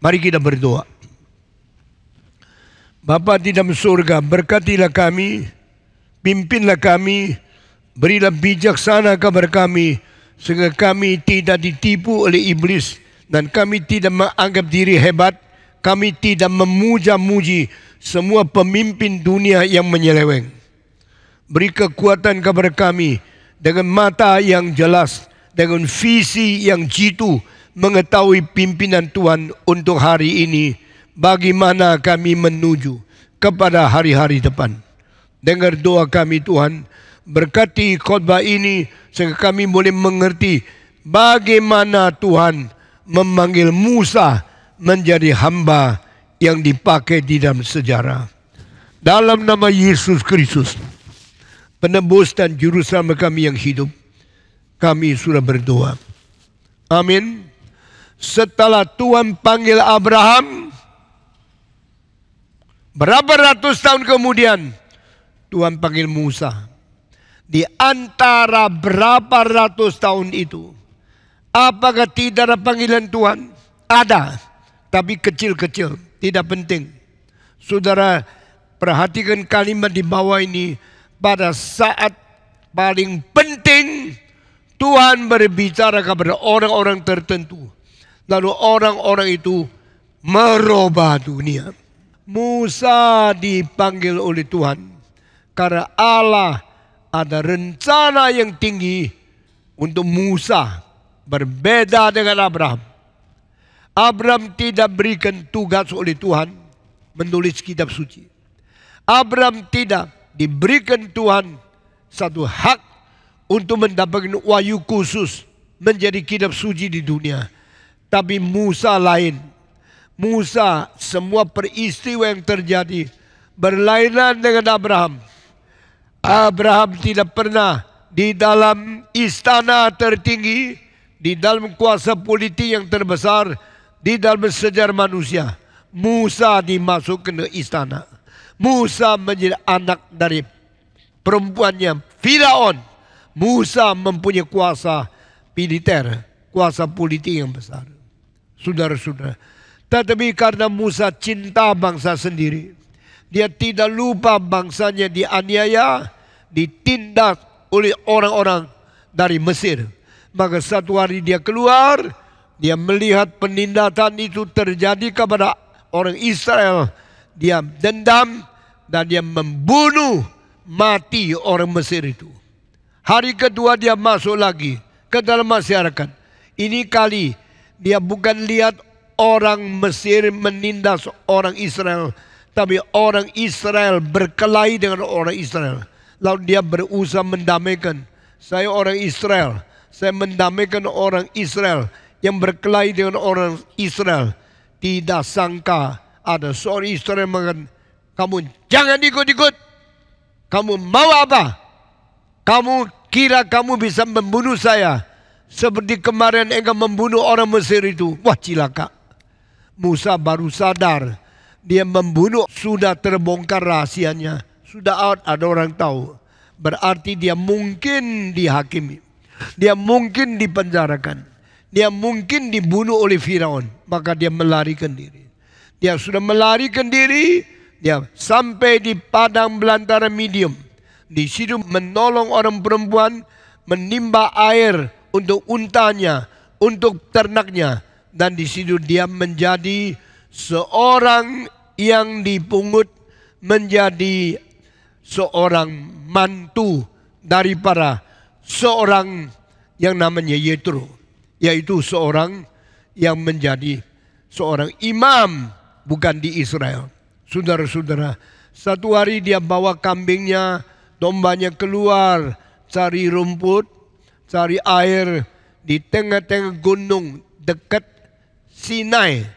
Mari kita berdoa. Bapa di dalam surga, berkatilah kami, pimpinlah kami, berilah bijaksana kepada kami, sehingga kami tidak ditipu oleh iblis, dan kami tidak menganggap diri hebat, kami tidak memuja-muji semua pemimpin dunia yang menyeleweng. Beri kekuatan kepada kami dengan mata yang jelas, dengan visi yang jitu, mengetahui pimpinan Tuhan untuk hari ini, bagaimana kami menuju kepada hari-hari depan. Dengar doa kami Tuhan, berkati khotbah ini sehingga kami boleh mengerti bagaimana Tuhan memanggil Musa menjadi hamba yang dipakai di dalam sejarah. Dalam nama Yesus Kristus, penebus dan juru selamat kami yang hidup, kami sudah berdoa. Amin. Setelah Tuhan panggil Abraham, berapa ratus tahun kemudian Tuhan panggil Musa. Di antara berapa ratus tahun itu, apakah tidak ada panggilan Tuhan? Ada, tapi kecil-kecil, tidak penting. Saudara, perhatikan kalimat di bawah ini. Pada saat paling penting, Tuhan berbicara kepada orang-orang tertentu. Lalu orang-orang itu merubah dunia. Musa dipanggil oleh Tuhan karena Allah ada rencana yang tinggi untuk Musa, berbeda dengan Abraham. Abraham tidak berikan tugas oleh Tuhan menulis kitab suci. Abraham tidak diberikan Tuhan satu hak untuk mendapatkan wahyu khusus menjadi kitab suci di dunia. Tapi Musa lain. Musa, semua peristiwa yang terjadi berlainan dengan Abraham. Abraham tidak pernah di dalam istana tertinggi, di dalam kuasa politik yang terbesar, di dalam sejarah manusia. Musa dimasukkan ke istana. Musa menjadi anak dari perempuannya Firaun. Musa mempunyai kuasa militer, kuasa politik yang besar. Saudara-saudara, tetapi karena Musa cinta bangsa sendiri, dia tidak lupa bangsanya dianiaya, ditindas oleh orang-orang dari Mesir. Maka satu hari dia keluar, dia melihat penindasan itu terjadi kepada orang Israel. Dia dendam dan dia membunuh mati orang Mesir itu. Hari kedua dia masuk lagi ke dalam masyarakat. Ini kali dia bukan lihat orang Mesir menindas orang Israel, tapi orang Israel berkelahi dengan orang Israel. Lalu dia berusaha mendamaikan. Saya orang Israel, saya mendamaikan orang Israel yang berkelahi dengan orang Israel. Tidak sangka ada seorang Israel mengatakan, kamu jangan ikut-ikut. Kamu mau apa? Kamu kira kamu bisa membunuh saya seperti kemarin engkau membunuh orang Mesir itu. Wah, cilaka. Musa baru sadar dia membunuh, sudah terbongkar rahasianya, sudah ada orang tahu. Berarti dia mungkin dihakimi, dia mungkin dipenjarakan, dia mungkin dibunuh oleh Firaun. Maka dia melarikan diri. Dia sudah melarikan diri, dia sampai di padang belantara Midian. Di situ menolong orang perempuan menimba air untuk untanya, untuk ternaknya. Dan di situ dia menjadi seorang yang dipungut, menjadi seorang mantu daripada seorang yang namanya Yetro, yaitu seorang yang menjadi seorang imam bukan di Israel. Saudara-saudara, satu hari dia bawa kambingnya, dombanya keluar cari rumput, cari air di tengah-tengah gunung dekat Sinai,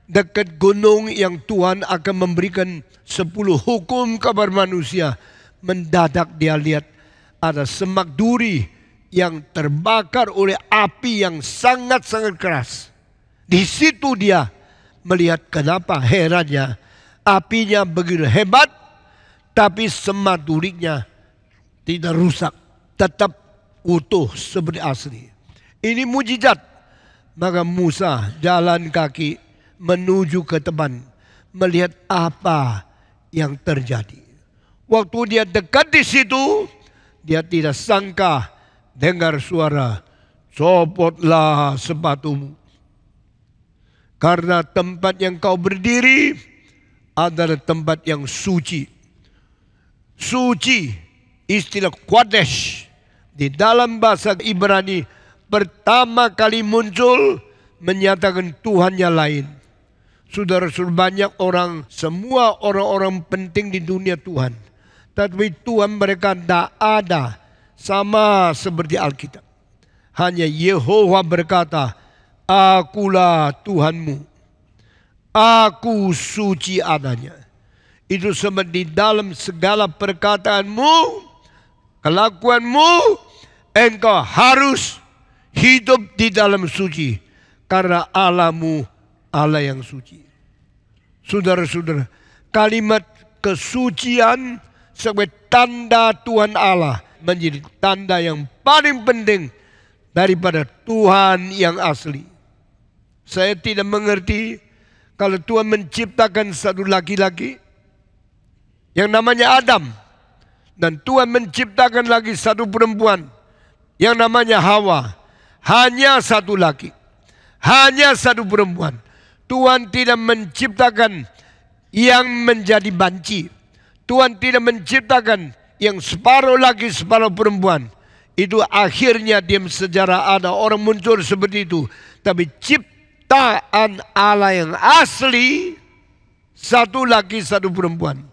dekat gunung yang Tuhan akan memberikan 10 hukum kepada manusia. Mendadak dia lihat ada semak duri yang terbakar oleh api yang sangat-sangat keras. Di situ dia melihat, kenapa herannya apinya begitu hebat, tapi semak durinya tidak rusak, tetap utuh seperti asli. Ini mujizat. Maka Musa jalan kaki menuju ke teman, melihat apa yang terjadi. Waktu dia dekat di situ, dia tidak sangka dengar suara, "Copotlah sepatumu." Karena tempat yang kau berdiri adalah tempat yang suci. Suci, istilah Qadesh di dalam bahasa Ibrani pertama kali muncul menyatakan Tuhannya lain. Saudara-saudara, banyak orang, semua orang-orang penting di dunia Tuhan, tapi Tuhan mereka tidak ada sama seperti Alkitab. Hanya Yehova berkata, "Akulah Tuhanmu, aku suci adanya." Itu sebab di dalam segala perkataanmu, kelakuanmu, engkau harus hidup di dalam suci. Karena Allahmu Allah yang suci. Saudara-saudara, kalimat kesucian sebagai tanda Tuhan Allah menjadi tanda yang paling penting daripada Tuhan yang asli. Saya tidak mengerti kalau Tuhan menciptakan satu laki-laki yang namanya Adam, dan Tuhan menciptakan lagi satu perempuan yang namanya Hawa. Hanya satu laki, hanya satu perempuan. Tuhan tidak menciptakan yang menjadi banci. Tuhan tidak menciptakan yang separuh laki separuh perempuan. Itu akhirnya diam sejarah ada orang muncul seperti itu. Tapi ciptaan Allah yang asli, satu laki satu perempuan.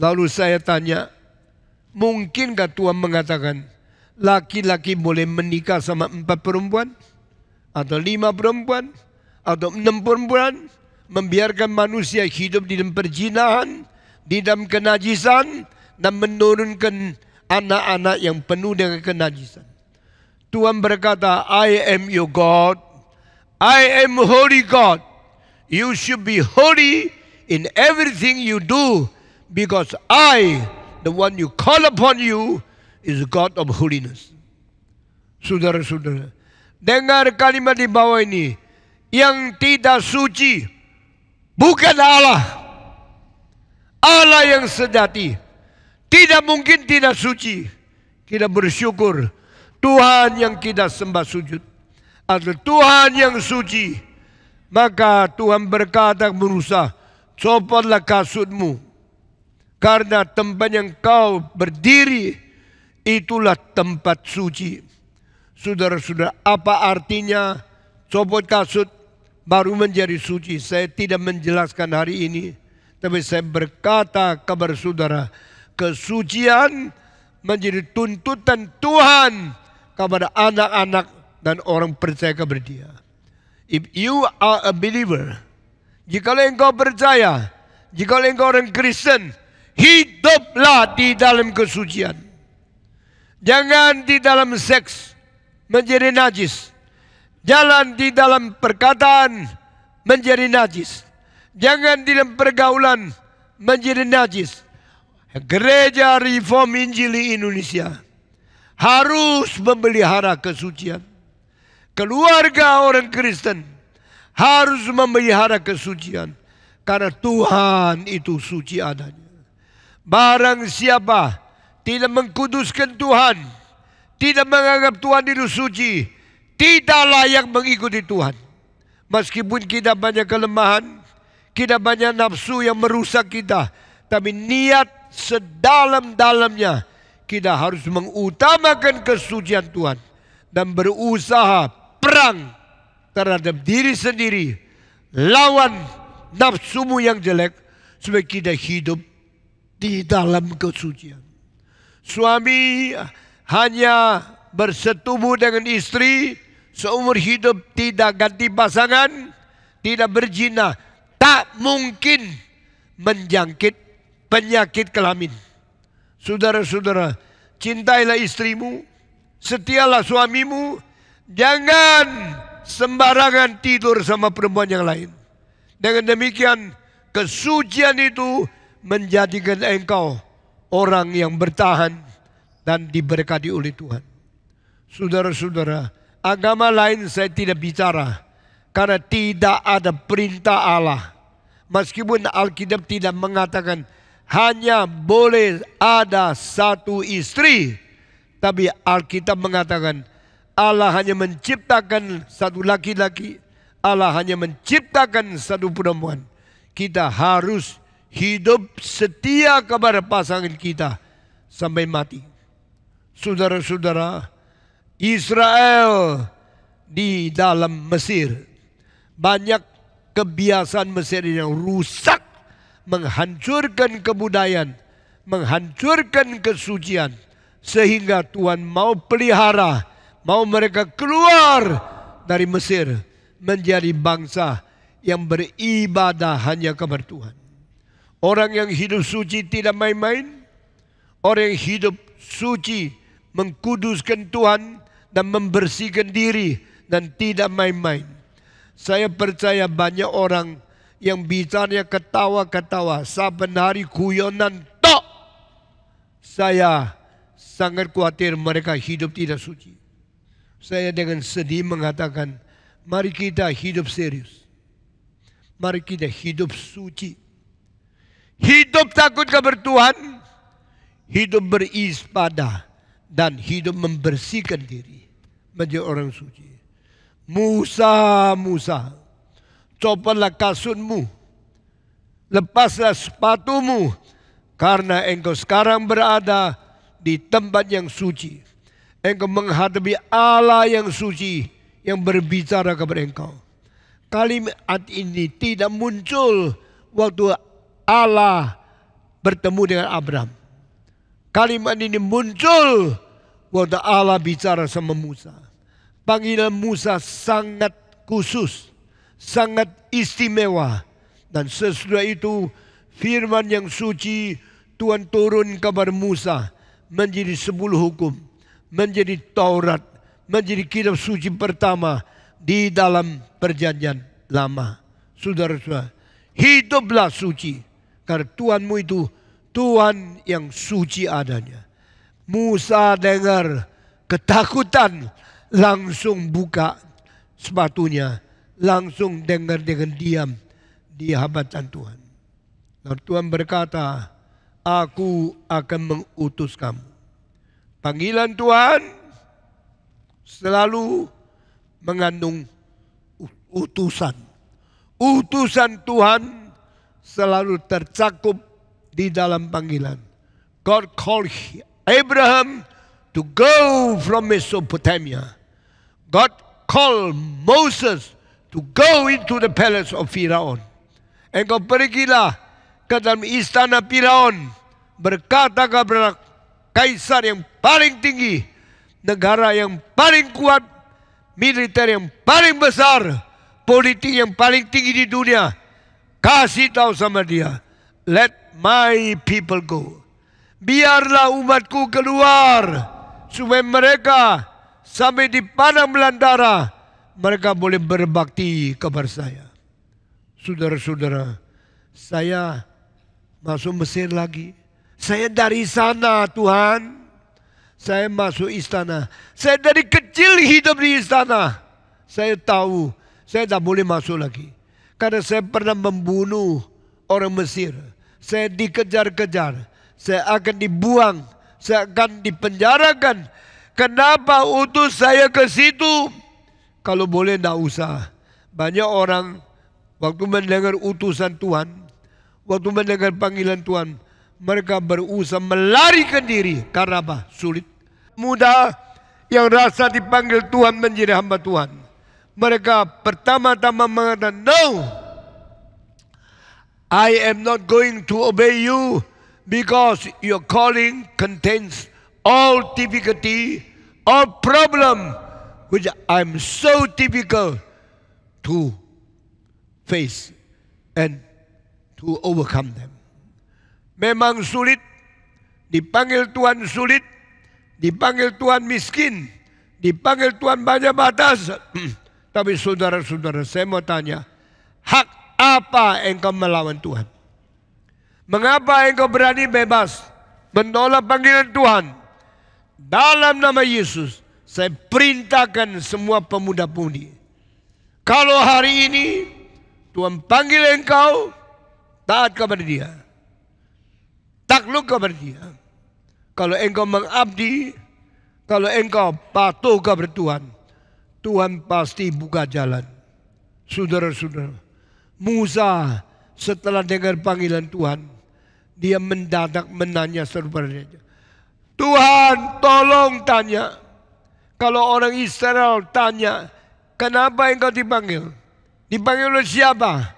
Lalu saya tanya, mungkinkah Tuhan mengatakan laki-laki boleh menikah sama 4 perempuan? Atau 5 perempuan? Atau 6 perempuan? Membiarkan manusia hidup di dalam perzinahan, di dalam kenajisan, dan menurunkan anak-anak yang penuh dengan kenajisan. Tuhan berkata, "I am your God. I am holy God. You should be holy in everything you do. Because I, the one you call upon you, is God of holiness." Saudara-saudara, dengar kalimat di bawah ini. Yang tidak suci bukan Allah. Allah yang sejati tidak mungkin tidak suci. Kita bersyukur Tuhan yang kita sembah sujud adalah Tuhan yang suci. Maka Tuhan berkata kepada Musa, "Copotlah kasutmu. Karena tempat yang kau berdiri itulah tempat suci." Saudara-saudara, apa artinya copot kasut baru menjadi suci? Saya tidak menjelaskan hari ini, tapi saya berkata kepada saudara, kesucian menjadi tuntutan Tuhan kepada anak-anak dan orang percaya kepada Dia. If you are a believer, jikalau engkau percaya, jikalau engkau orang Kristen, hiduplah di dalam kesucian. Jangan di dalam seks menjadi najis. Jalan di dalam perkataan menjadi najis. Jangan di dalam pergaulan menjadi najis. Gereja Reform Injili Indonesia harus memelihara kesucian. Keluarga orang Kristen harus memelihara kesucian. Karena Tuhan itu suci adanya. Barang siapa tidak mengkuduskan Tuhan, tidak menganggap Tuhan itu suci, tidak layak mengikuti Tuhan. Meskipun kita banyak kelemahan, kita banyak nafsu yang merusak kita, tapi niat sedalam-dalamnya kita harus mengutamakan kesucian Tuhan dan berusaha perang terhadap diri sendiri, lawan nafsumu yang jelek, supaya kita hidup di dalam kesucian. Suami hanya bersetubuh dengan istri seumur hidup, tidak ganti pasangan, tidak berzina, tak mungkin menjangkit penyakit kelamin. Saudara-saudara, cintailah istrimu, setialah suamimu, jangan sembarangan tidur sama perempuan yang lain. Dengan demikian, kesucian itu menjadikan engkau orang yang bertahan dan diberkati oleh Tuhan. Saudara-saudara, agama lain saya tidak bicara, Karena tidak ada perintah Allah. Meskipun Alkitab tidak mengatakan hanya boleh ada satu istri, tapi Alkitab mengatakan Allah hanya menciptakan satu laki-laki, Allah hanya menciptakan satu perempuan. Kita harus hidup setia kepada pasangan kita sampai mati. Saudara-saudara, Israel di dalam Mesir, banyak kebiasaan Mesir yang rusak, menghancurkan kebudayaan, menghancurkan kesucian, sehingga Tuhan mau pelihara, mau mereka keluar dari Mesir menjadi bangsa yang beribadah hanya kepada Tuhan. Orang yang hidup suci tidak main-main. Orang yang hidup suci mengkuduskan Tuhan dan membersihkan diri dan tidak main-main. Saya percaya banyak orang yang bicaranya ketawa-ketawa, saben hari guyonan tok. Saya sangat khawatir mereka hidup tidak suci. Saya dengan sedih mengatakan, mari kita hidup serius. Mari kita hidup suci. Hidup takut kepada Tuhan, hidup beribadah, dan hidup membersihkan diri menjadi orang suci. Musa, cobalah kasutmu, lepaslah sepatumu, karena engkau sekarang berada di tempat yang suci. Engkau menghadapi Allah yang suci yang berbicara kepada engkau. Kalimat ini tidak muncul waktu Allah bertemu dengan Abraham. Kalimat ini muncul waktu Allah bicara sama Musa. Panggilan Musa sangat khusus, sangat istimewa. Dan sesudah itu firman yang suci Tuhan turun kepada Musa menjadi 10 hukum, menjadi Taurat, menjadi kitab suci pertama di dalam perjanjian lama. Saudara-saudara, hiduplah suci, karena Tuhanmu itu Tuhan yang suci adanya. Musa dengar ketakutan, langsung buka sepatunya, langsung dengar dengan diam di hambatan Tuhan. Lalu Tuhan berkata, aku akan mengutus kamu. Panggilan Tuhan selalu mengandung utusan. Utusan Tuhan selalu tercakup di dalam panggilan. God called Abraham to go from Mesopotamia. God called Moses to go into the palace of Firaun. Engkau pergilah ke dalam istana Firaun, berkata kepada kaisar yang paling tinggi, negara yang paling kuat, militer yang paling besar, politik yang paling tinggi di dunia. Kasih tahu sama dia, let my people go. Biarlah umatku keluar, supaya mereka sampai di padang belantara, mereka boleh berbakti kepada saya. Saudara-saudara, saya masuk Mesir lagi. Saya dari sana, Tuhan. Saya masuk istana. Saya dari kecil hidup di istana. Saya tahu saya tidak boleh masuk lagi. Karena saya pernah membunuh orang Mesir. Saya dikejar-kejar. Saya akan dibuang. Saya akan dipenjarakan. Kenapa utus saya ke situ? Kalau boleh tidak usah. Banyak orang waktu mendengar utusan Tuhan, waktu mendengar panggilan Tuhan, mereka berusaha melarikan diri. Karena apa? Sulit. Muda yang rasa dipanggil Tuhan menjadi hamba Tuhan, mereka pertama-tama mengatakan, no, I am not going to obey you because your calling contains all difficulty, all problem, which I'm so difficult to face and to overcome them. Memang sulit, dipanggil Tuhan sulit, dipanggil Tuhan miskin, dipanggil Tuhan banyak batas. Tapi saudara-saudara, saya mau tanya, hak apa engkau melawan Tuhan? Mengapa engkau berani bebas menolak panggilan Tuhan? Dalam nama Yesus, saya perintahkan semua pemuda-pemudi, Kalau hari ini Tuhan panggil engkau, taat kepada Dia, takluk kepada Dia. Kalau engkau mengabdi, kalau engkau patuh kepada Tuhan, Tuhan pasti buka jalan. Saudara-saudara, Musa setelah dengar panggilan Tuhan, dia mendadak menanya kepada Dia, Tuhan tolong tanya. Kalau orang Israel tanya, kenapa engkau dipanggil? Dipanggil oleh siapa?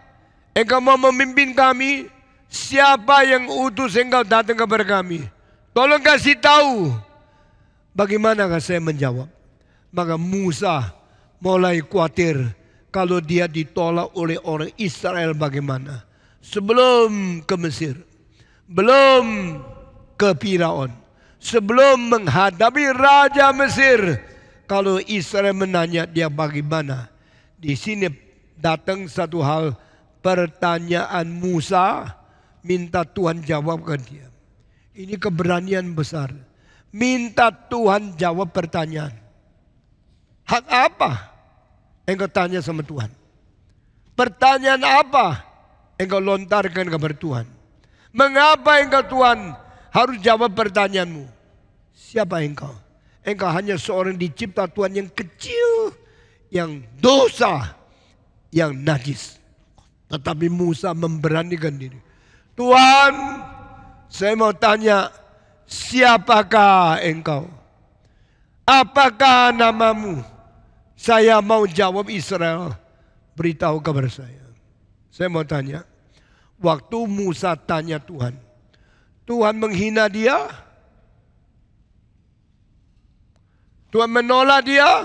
Engkau mau memimpin kami? Siapa yang utus engkau datang kepada kami? Tolong kasih tahu. Bagaimanakah saya menjawab? Maka Musa mulai khawatir kalau dia ditolak oleh orang Israel bagaimana. Sebelum ke Mesir, belum ke Firaun, sebelum menghadapi Raja Mesir, kalau Israel menanya dia bagaimana. Di sini datang satu hal, pertanyaan Musa, minta Tuhan jawabkan dia. Ini keberanian besar. Minta Tuhan jawab pertanyaan. Hak apa engkau tanya sama Tuhan? Pertanyaan apa engkau lontarkan kepada Tuhan? Mengapa engkau Tuhan harus jawab pertanyaanmu? Siapa engkau? Engkau hanya seorang dicipta Tuhan yang kecil, yang dosa, yang najis. Tetapi Musa memberanikan diri. Tuhan, saya mau tanya, siapakah engkau? Apakah namamu? Saya mau jawab Israel, beritahu kabar saya. Saya mau tanya, waktu Musa tanya Tuhan, Tuhan menghina dia? Tuhan menolak dia?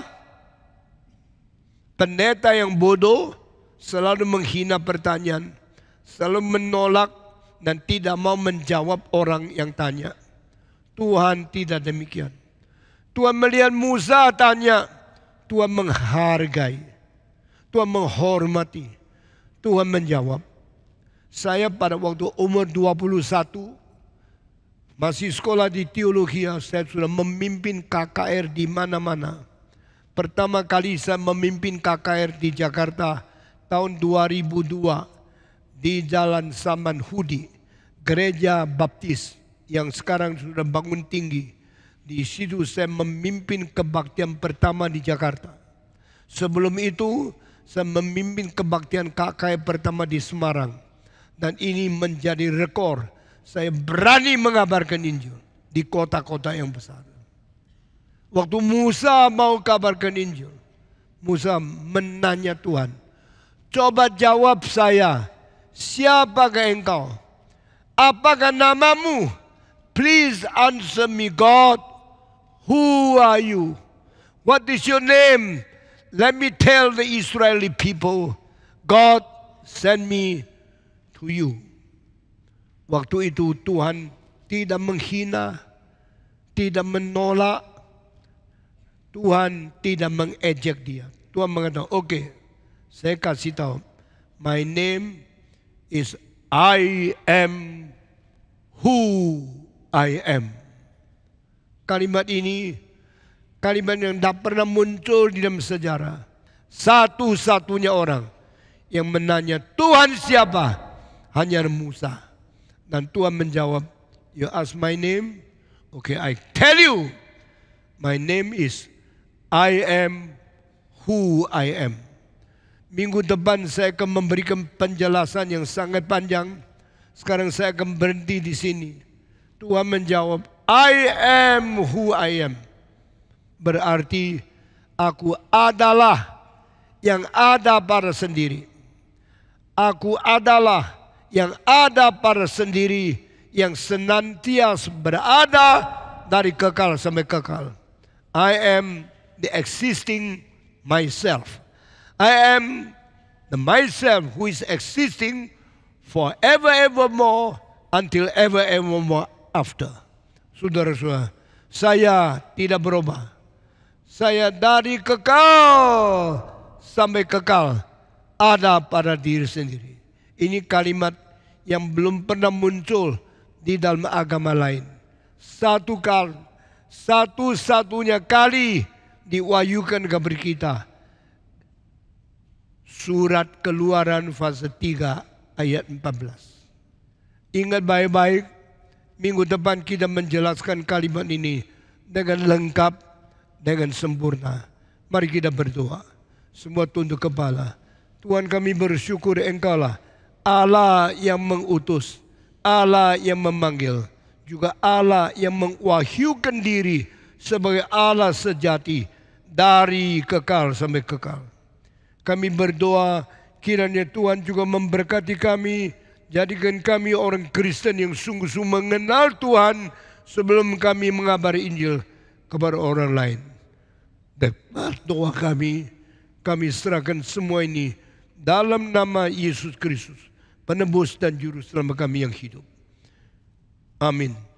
Pendeta yang bodoh selalu menghina pertanyaan, selalu menolak dan tidak mau menjawab orang yang tanya. Tuhan tidak demikian. Tuhan melihat Musa tanya, Tuhan menghargai, Tuhan menghormati, Tuhan menjawab. Saya pada waktu umur 21 masih sekolah di teologi, saya sudah memimpin KKR di mana-mana. Pertama kali saya memimpin KKR di Jakarta tahun 2002 di Jalan Saman Hudi, gereja baptis yang sekarang sudah bangun tinggi. Di situ saya memimpin kebaktian pertama di Jakarta. Sebelum itu saya memimpin kebaktian KKR pertama di Semarang. Dan ini menjadi rekor. Saya berani mengabarkan Injil di kota-kota yang besar. Waktu Musa mau kabarkan Injil, Musa menanya Tuhan, coba jawab saya, siapakah engkau? Apakah namamu? Please answer me, God. Who are you? What is your name? Let me tell the Israeli people, God send me to you. Waktu itu Tuhan tidak menghina, tidak menolak, Tuhan tidak mengejek dia. Tuhan mengatakan, oke, saya kasih tahu, my name is I am who I am. Kalimat ini, kalimat yang tidak pernah muncul di dalam sejarah. Satu-satunya orang yang menanya, Tuhan siapa? Hanya Musa. Dan Tuhan menjawab, you ask my name? Okay, I tell you, my name is I am who I am. Minggu depan saya akan memberikan penjelasan yang sangat panjang. Sekarang saya akan berhenti di sini. Tuhan menjawab, I am who I am. Berarti aku adalah yang ada pada sendiri. Aku adalah yang ada pada sendiri, yang senantiasa berada dari kekal sampai kekal. I am the existing myself. I am the myself who is existing forever evermore until ever evermore after. Saudara-saudara, saya tidak berubah. Saya dari kekal sampai kekal ada pada diri sendiri. Ini kalimat yang belum pernah muncul di dalam agama lain. Satu-satunya kali diwahyukan kepada kita. Surat Keluaran fase 3 ayat 14. Ingat baik-baik, minggu depan kita menjelaskan kalimat ini dengan lengkap, dengan sempurna. Mari kita berdoa. Semua tunduk kepala. Tuhan, kami bersyukur Engkaulah Allah yang mengutus, Allah yang memanggil, juga Allah yang mengwahyukan diri sebagai Allah sejati dari kekal sampai kekal. Kami berdoa kiranya Tuhan juga memberkati kami, jadikan kami orang Kristen yang sungguh-sungguh mengenal Tuhan sebelum kami mengabari Injil kepada orang lain. Dan doa kami serahkan semua ini dalam nama Yesus Kristus, penebus dan juru selamat kami yang hidup. Amin.